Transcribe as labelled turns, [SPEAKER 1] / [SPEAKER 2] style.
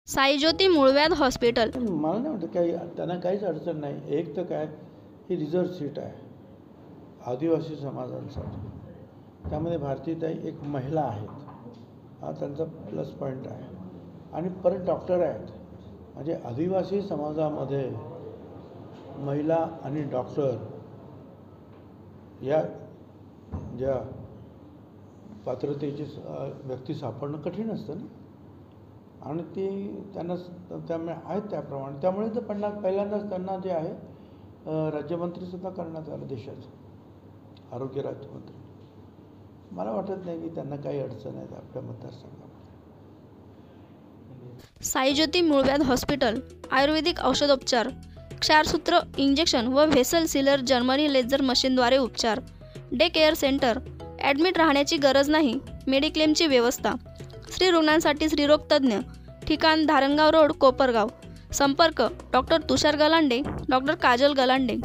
[SPEAKER 1] साईज्योती मूळव्याध हॉस्पिटल.
[SPEAKER 2] मला नाही वाटतं काही त्यांना काहीच अडचण नाही. एक तर काय, ही रिझर्व सीट आहे आदिवासी समाजांसाठी, त्यामध्ये भारतीताई एक महिला आहेत, हा त्यांचा प्लस पॉईंट आहे. आणि परत डॉक्टर आहेत. म्हणजे आदिवासी समाजामध्ये महिला आणि डॉक्टर या ज्या पात्रतेची व्यक्ती सापडणं कठीण असतं ना, आणि ती त्यांना त्यामुळे आहेत त्याप्रमाणे. त्यामुळे तर पहिल्यांदाच त्यांना जे आहे राज्यमंत्रीसुद्धा करण्यात आलं देशाचं, आरोग्य राज्यमंत्री. मला वाटत नाही की त्यांना काही अडचण आहे आपल्या मतदारसंघामध्ये.
[SPEAKER 1] साईज्योती मूळव्याध हॉस्पिटल आयुर्वेदिक औषधोपचार, क्षारसूत्र इंजेक्शन व व्हेसल सीलर जर्मनी लेझर मशीनद्वारे उपचार. Day care centre. ॲडमिट राहण्याची गरज नाही. मेडिक्लेमची व्यवस्था. स्त्री रुग्णांसाठी स्त्रीरोग तज्ज्ञ. ठिकाण धारणगाव रोड, कोपरगाव. संपर्क डॉक्टर तुषार गलांडे, डॉक्टर काजल गलांडे.